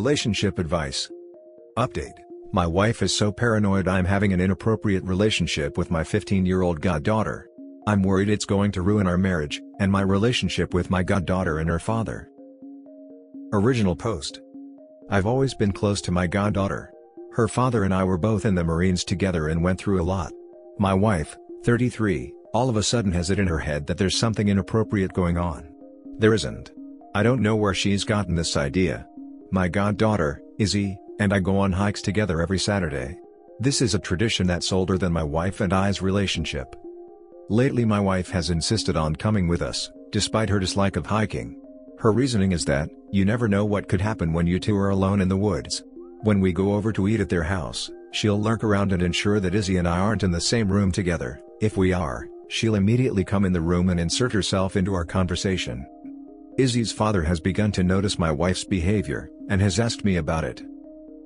Relationship advice. Update. My wife is so paranoid I'm having an inappropriate relationship with my 15-year-old goddaughter. I'm worried it's going to ruin our marriage, and my relationship with my goddaughter and her father. Original post. I've always been close to my goddaughter. Her father and I were both in the Marines together and went through a lot. My wife, 33, all of a sudden has it in her head that there's something inappropriate going on. There isn't. I don't know where she's gotten this idea. My goddaughter, Izzy, and I go on hikes together every Saturday. This is a tradition that's older than my wife and I's relationship. Lately my wife has insisted on coming with us, despite her dislike of hiking. Her reasoning is that, you never know what could happen when you two are alone in the woods. When we go over to eat at their house, she'll lurk around and ensure that Izzy and I aren't in the same room together. If we are, she'll immediately come in the room and insert herself into our conversation. Izzy's father has begun to notice my wife's behavior, and has asked me about it.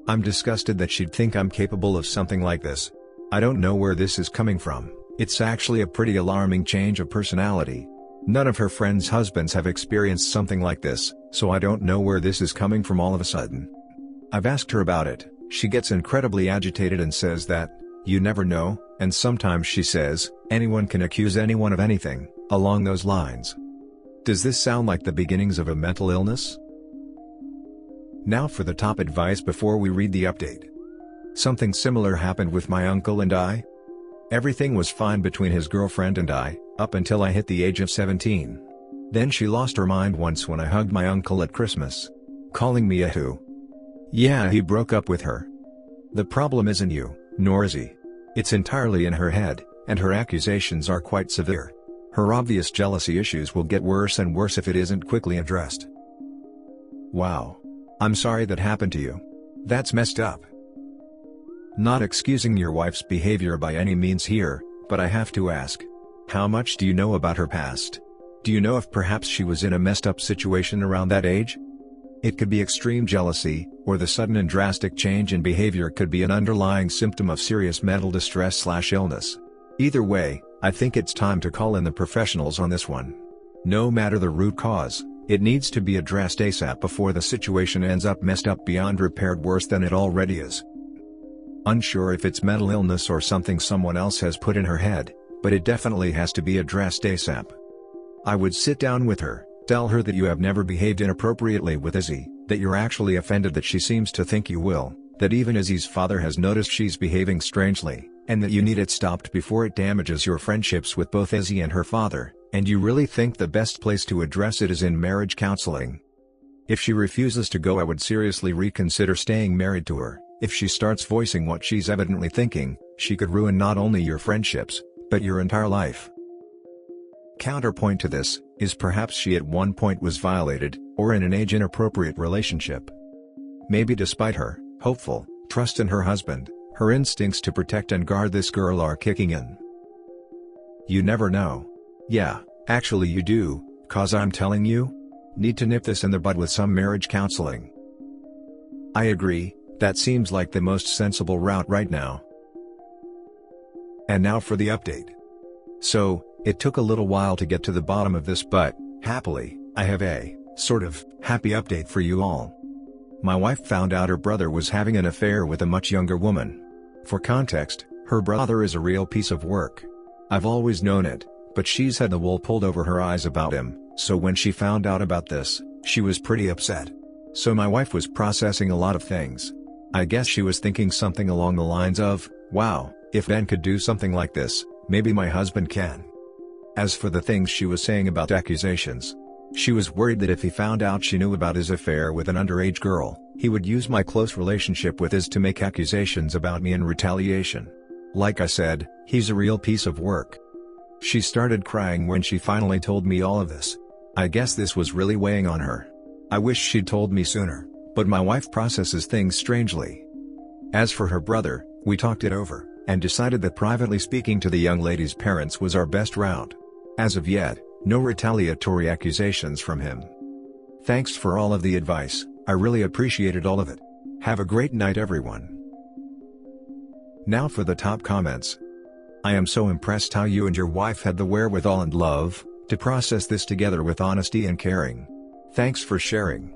I'm disgusted that she'd think I'm capable of something like this. I don't know where this is coming from. It's actually a pretty alarming change of personality. None of her friends' husbands have experienced something like this, so I don't know where this is coming from all of a sudden. I've asked her about it. She gets incredibly agitated and says that, you never know, and sometimes she says, anyone can accuse anyone of anything, along those lines. Does this sound like the beginnings of a mental illness? Now for the top advice before we read the update. Something similar happened with my uncle and I. Everything was fine between his girlfriend and I, up until I hit the age of 17. Then she lost her mind once when I hugged my uncle at Christmas. Calling me a who. Yeah, he broke up with her. The problem isn't you, nor is he. It's entirely in her head, and her accusations are quite severe. Her obvious jealousy issues will get worse and worse if it isn't quickly addressed. Wow. I'm sorry that happened to you. That's messed up. Not excusing your wife's behavior by any means here, but I have to ask. How much do you know about her past? Do you know if perhaps she was in a messed up situation around that age? It could be extreme jealousy, or the sudden and drastic change in behavior could be an underlying symptom of serious mental distress/illness. Either way, I think it's time to call in the professionals on this one. No matter the root cause, it needs to be addressed ASAP before the situation ends up messed up beyond repair, worse than it already is. Unsure if it's mental illness or something someone else has put in her head, but it definitely has to be addressed ASAP. I would sit down with her, tell her that you have never behaved inappropriately with Izzy, that you're actually offended that she seems to think you will, that even Izzy's father has noticed she's behaving strangely, and that you need it stopped before it damages your friendships with both Izzy and her father, and you really think the best place to address it is in marriage counseling. If she refuses to go, I would seriously reconsider staying married to her. If she starts voicing what she's evidently thinking, she could ruin not only your friendships, but your entire life. Counterpoint to this, is perhaps she at one point was violated, or in an age-inappropriate relationship. Maybe despite her hopeful trust in her husband, her instincts to protect and guard this girl are kicking in. You never know. Yeah, actually you do, 'cause I'm telling you? Need to nip this in the bud with some marriage counseling. I agree, that seems like the most sensible route right now. And now for the update. So, it took a little while to get to the bottom of this, but, happily, I have a, sort of, happy update for you all. My wife found out her brother was having an affair with a much younger woman. For context, her brother is a real piece of work. I've always known it, but she's had the wool pulled over her eyes about him, so when she found out about this, she was pretty upset. So my wife was processing a lot of things. I guess she was thinking something along the lines of, wow, if Ben could do something like this, maybe my husband can. As for the things she was saying about accusations, she was worried that if he found out she knew about his affair with an underage girl, he would use my close relationship with Iz to make accusations about me in retaliation. Like I said, he's a real piece of work. She started crying when she finally told me all of this. I guess this was really weighing on her. I wish she'd told me sooner, but my wife processes things strangely. As for her brother, we talked it over, and decided that privately speaking to the young lady's parents was our best route. As of yet, no retaliatory accusations from him. Thanks for all of the advice, I really appreciated all of it. Have a great night everyone. Now for the top comments. I am so impressed how you and your wife had the wherewithal and love to process this together with honesty and caring. Thanks for sharing.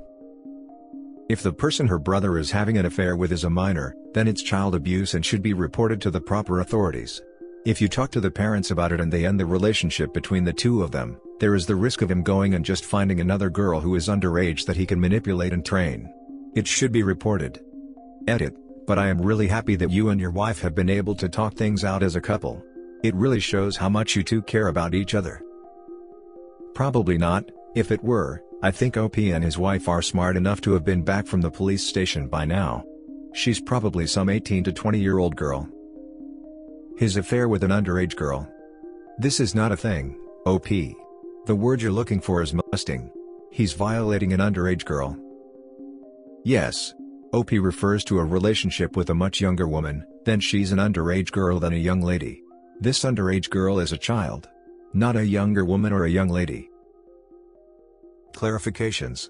If the person her brother is having an affair with is a minor, then it's child abuse and should be reported to the proper authorities. If you talk to the parents about it and they end the relationship between the two of them, there is the risk of him going and just finding another girl who is underage that he can manipulate and train. It should be reported. Edit. But I am really happy that you and your wife have been able to talk things out as a couple. It really shows how much you two care about each other. Probably not. If it were, I think OP and his wife are smart enough to have been back from the police station by now. She's probably some 18 to 20-year-old girl. His affair with an underage girl. This is not a thing, OP. The word you're looking for is molesting. He's violating an underage girl. Yes. OP refers to a relationship with a much younger woman, then she's an underage girl than a young lady. This underage girl is a child. Not a younger woman or a young lady. Clarifications.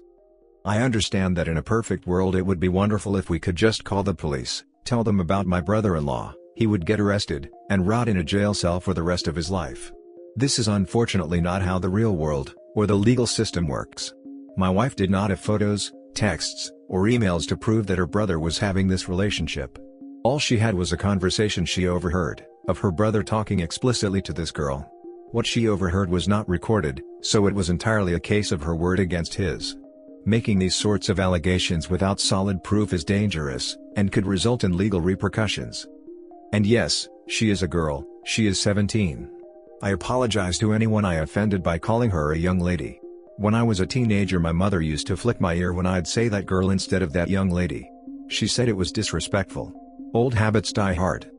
I understand that in a perfect world it would be wonderful if we could just call the police, tell them about my brother-in-law, he would get arrested, and rot in a jail cell for the rest of his life. This is unfortunately not how the real world, or the legal system works. My wife did not have photos, texts, or emails to prove that her brother was having this relationship. All she had was a conversation she overheard, of her brother talking explicitly to this girl. What she overheard was not recorded, so it was entirely a case of her word against his. Making these sorts of allegations without solid proof is dangerous, and could result in legal repercussions. And yes, she is a girl, she is 17. I apologize to anyone I offended by calling her a young lady. When I was a teenager my mother used to flick my ear when I'd say that girl instead of that young lady. She said it was disrespectful. Old habits die hard.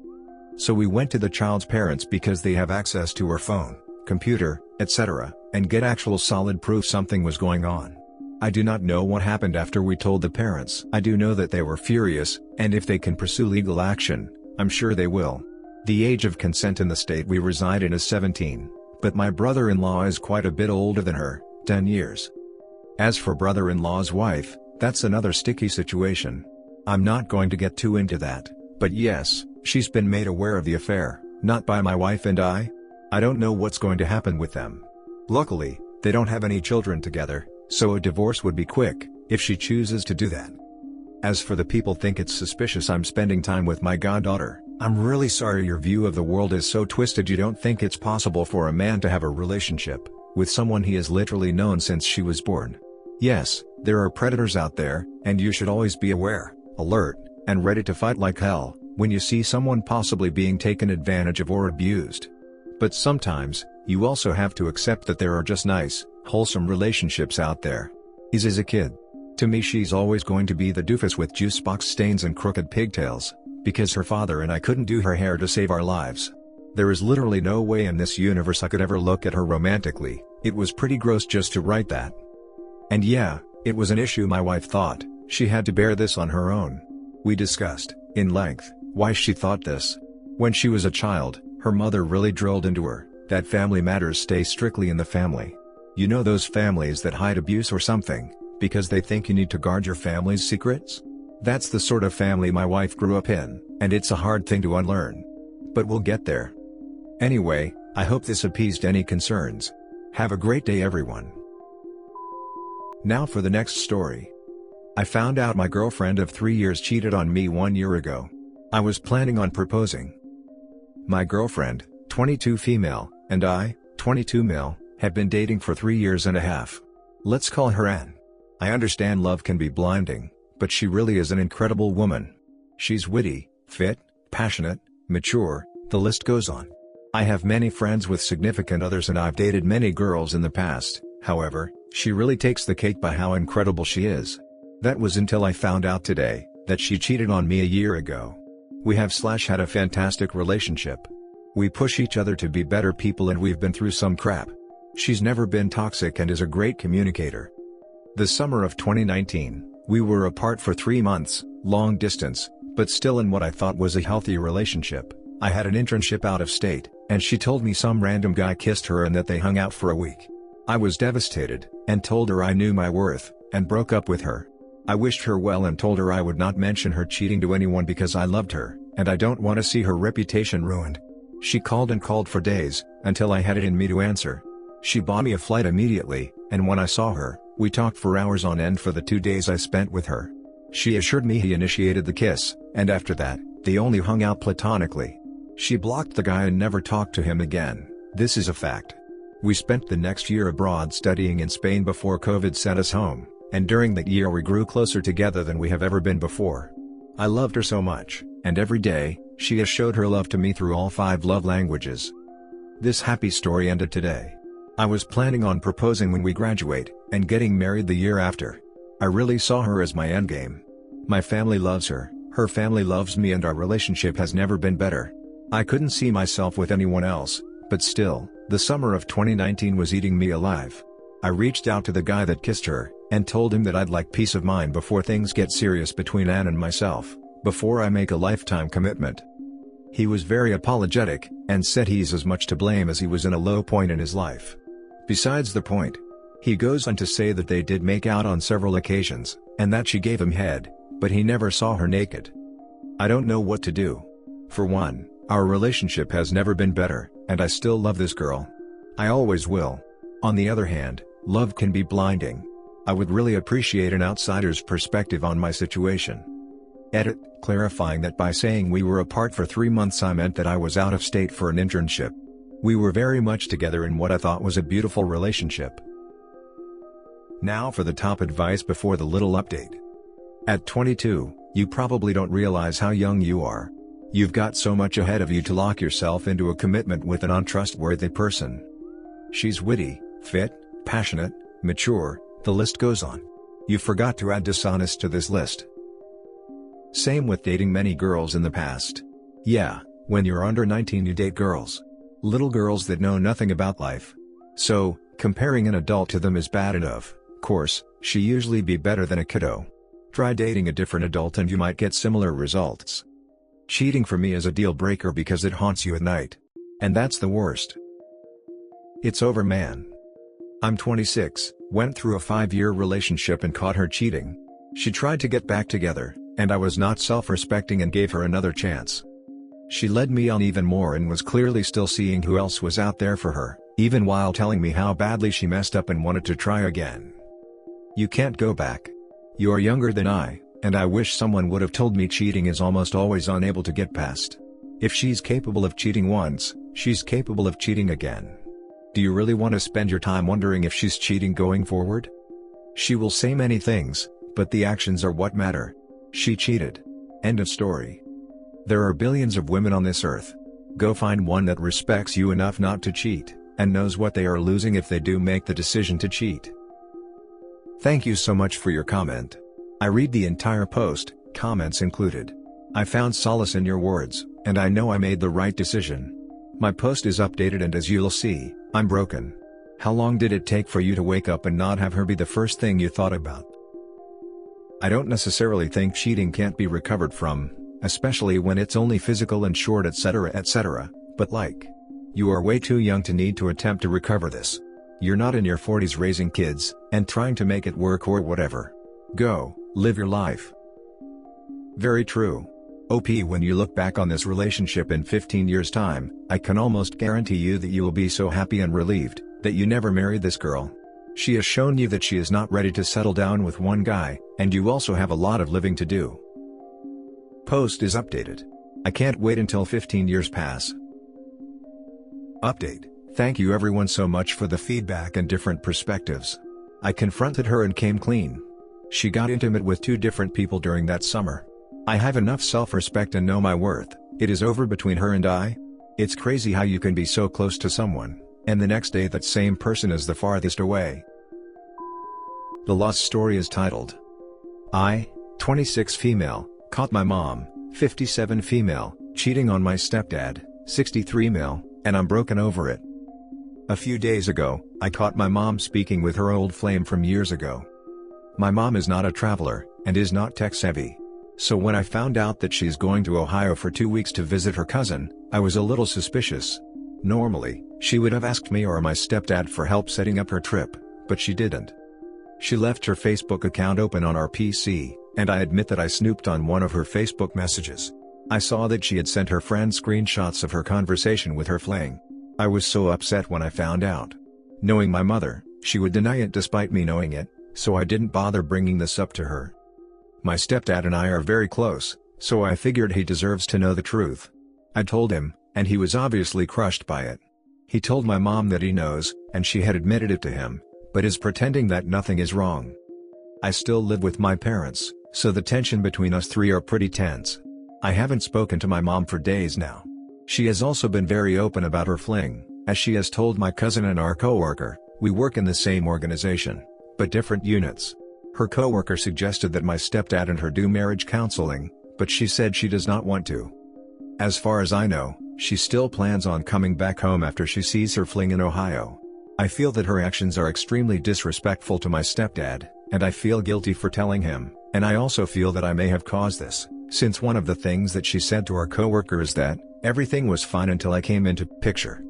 So we went to the child's parents because they have access to her phone, computer, etc., and get actual solid proof something was going on. I do not know what happened after we told the parents. I do know that they were furious, and if they can pursue legal action, I'm sure they will. The age of consent in the state we reside in is 17, but my brother-in-law is quite a bit older than her, 10 years. As for brother-in-law's wife, that's another sticky situation. I'm not going to get too into that, but yes, she's been made aware of the affair, not by my wife and I. I don't know what's going to happen with them. Luckily, they don't have any children together, so a divorce would be quick, if she chooses to do that. As for the people think it's suspicious I'm spending time with my goddaughter, I'm really sorry your view of the world is so twisted you don't think it's possible for a man to have a relationship with someone he has literally known since she was born. Yes, there are predators out there, and you should always be aware, alert, and ready to fight like hell when you see someone possibly being taken advantage of or abused. But sometimes, you also have to accept that there are just nice, wholesome relationships out there. Is a kid. To me she's always going to be the doofus with juice box stains and crooked pigtails, because her father and I couldn't do her hair to save our lives. There is literally no way in this universe I could ever look at her romantically. It was pretty gross just to write that. And yeah, it was an issue my wife thought she had to bear this on her own. We discussed, in length, why she thought this. When she was a child, her mother really drilled into her that family matters stay strictly in the family. You know those families that hide abuse or something, because they think you need to guard your family's secrets? That's the sort of family my wife grew up in, and it's a hard thing to unlearn. But we'll get there. Anyway, I hope this appeased any concerns. Have a great day everyone. Now for the next story. I found out my girlfriend of 3 years cheated on me 1 year ago. I was planning on proposing. My girlfriend, 22 female, and I, 22 male, have been dating for 3 years and a half. Let's call her Anne. I understand love can be blinding, but she really is an incredible woman. She's witty, fit, passionate, mature, the list goes on. I have many friends with significant others and I've dated many girls in the past, however, she really takes the cake by how incredible she is. That was until I found out today that she cheated on me a year ago. We have had a fantastic relationship. We push each other to be better people and we've been through some crap. She's never been toxic and is a great communicator. The summer of 2019, we were apart for 3 months, long distance, but still in what I thought was a healthy relationship. I had an internship out of state, and she told me some random guy kissed her and that they hung out for a week. I was devastated, and told her I knew my worth, and broke up with her. I wished her well and told her I would not mention her cheating to anyone because I loved her, and I don't want to see her reputation ruined. She called and called for days, until I had it in me to answer. She bought me a flight immediately, and when I saw her, we talked for hours on end for the 2 days I spent with her. She assured me he initiated the kiss, and after that, they only hung out platonically. She blocked the guy and never talked to him again. This is a fact. We spent the next year abroad studying in Spain before COVID sent us home, and during that year we grew closer together than we have ever been before. I loved her so much, and every day, she has showed her love to me through all 5 love languages. This happy story ended today. I was planning on proposing when we graduate, and getting married the year after. I really saw her as my endgame. My family loves her family loves me, and our relationship has never been better. I couldn't see myself with anyone else, but still, the summer of 2019 was eating me alive. I reached out to the guy that kissed her, and told him that I'd like peace of mind before things get serious between Anne and myself, before I make a lifetime commitment. He was very apologetic, and said he's as much to blame as he was in a low point in his life. Besides the point, he goes on to say that they did make out on several occasions, and that she gave him head, but he never saw her naked. I don't know what to do. For one, our relationship has never been better, and I still love this girl. I always will. On the other hand, love can be blinding. I would really appreciate an outsider's perspective on my situation. Edit, clarifying that by saying we were apart for 3 months I meant that I was out of state for an internship. We were very much together in what I thought was a beautiful relationship. Now for the top advice before the little update. At 22, you probably don't realize how young you are. You've got so much ahead of you to lock yourself into a commitment with an untrustworthy person. She's witty, fit, passionate, mature, the list goes on. You forgot to add dishonest to this list. Same with dating many girls in the past. Yeah, when you're under 19 you date girls. Little girls that know nothing about life. So, comparing an adult to them is bad enough. Course, she usually be better than a kiddo. Try dating a different adult and you might get similar results. Cheating for me is a deal breaker because it haunts you at night. And that's the worst. It's over, man. I'm 26, went through a 5-year relationship and caught her cheating. She tried to get back together, and I was not self-respecting and gave her another chance. She led me on even more and was clearly still seeing who else was out there for her, even while telling me how badly she messed up and wanted to try again. You can't go back. You're younger than I, and I wish someone would have told me cheating is almost always unable to get past. If she's capable of cheating once, she's capable of cheating again. Do you really want to spend your time wondering if she's cheating going forward? She will say many things, but the actions are what matter. She cheated. End of story. There are billions of women on this earth. Go find one that respects you enough not to cheat, and knows what they are losing if they do make the decision to cheat. Thank you so much for your comment. I read the entire post, comments included. I found solace in your words, and I know I made the right decision. My post is updated and as you'll see, I'm broken. How long did it take for you to wake up and not have her be the first thing you thought about? I don't necessarily think cheating can't be recovered from, especially when it's only physical and short etc., but like. You are way too young to need to attempt to recover this. You're not in your 40s raising kids, and trying to make it work or whatever. Go, live your life. Very true. OP, when you look back on this relationship in 15 years' time, I can almost guarantee you that you will be so happy and relieved that you never married this girl. She has shown you that she is not ready to settle down with one guy, and you also have a lot of living to do. Post is updated. I can't wait until 15 years pass. Update. Thank you everyone so much for the feedback and different perspectives. I confronted her and came clean. She got intimate with 2 different people during that summer. I have enough self-respect and know my worth. It is over between her and I. It's crazy how you can be so close to someone, and the next day that same person is the farthest away. The lost story is titled, I, 26 female, caught my mom, 57 female, cheating on my stepdad, 63 male, and I'm broken over it. A few days ago, I caught my mom speaking with her old flame from years ago. My mom is not a traveler, and is not tech-savvy. So when I found out that she's going to Ohio for 2 weeks to visit her cousin, I was a little suspicious. Normally, she would have asked me or my stepdad for help setting up her trip, but she didn't. She left her Facebook account open on our PC, and I admit that I snooped on one of her Facebook messages. I saw that she had sent her friend screenshots of her conversation with her fling. I was so upset when I found out. Knowing my mother, she would deny it despite me knowing it, so I didn't bother bringing this up to her. My stepdad and I are very close, so I figured he deserves to know the truth. I told him, and he was obviously crushed by it. He told my mom that he knows, and she had admitted it to him, but is pretending that nothing is wrong. I still live with my parents, so the tension between us three are pretty tense. I haven't spoken to my mom for days now. She has also been very open about her fling, as she has told my cousin and our coworker. We work in the same organization, but different units. Her coworker suggested that my stepdad and her do marriage counseling, but she said she does not want to. As far as I know, she still plans on coming back home after she sees her fling in Ohio. I feel that her actions are extremely disrespectful to my stepdad, and I feel guilty for telling him, and I also feel that I may have caused this, since one of the things that she said to our coworker is that, everything was fine until I came into picture.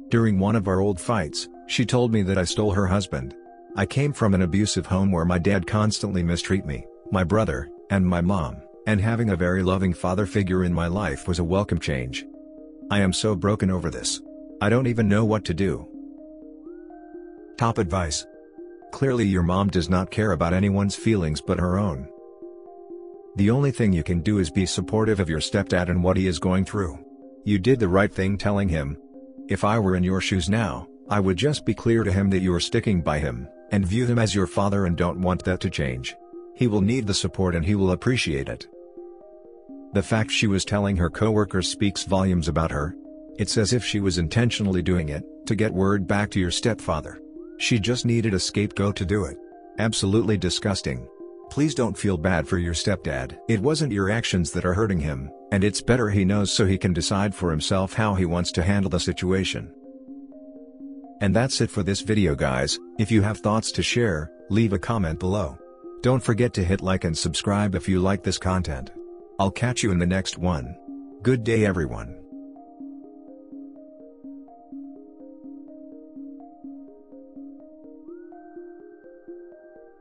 During one of our old fights, she told me that I stole her husband. I came from an abusive home where my dad constantly mistreated me, my brother, and my mom, and having a very loving father figure in my life was a welcome change. I am so broken over this. I don't even know what to do. Top advice. Clearly your mom does not care about anyone's feelings but her own. The only thing you can do is be supportive of your stepdad and what he is going through. You did the right thing telling him. If I were in your shoes now, I would just be clear to him that you are sticking by him, and view him as your father and don't want that to change. He will need the support and he will appreciate it. The fact she was telling her coworkers speaks volumes about her. It's as if she was intentionally doing it, to get word back to your stepfather. She just needed a scapegoat to do it. Absolutely disgusting. Please don't feel bad for your stepdad. It wasn't your actions that are hurting him, and it's better he knows so he can decide for himself how he wants to handle the situation. And that's it for this video guys. If you have thoughts to share, leave a comment below. Don't forget to hit like and subscribe if you like this content. I'll catch you in the next one. Good day everyone.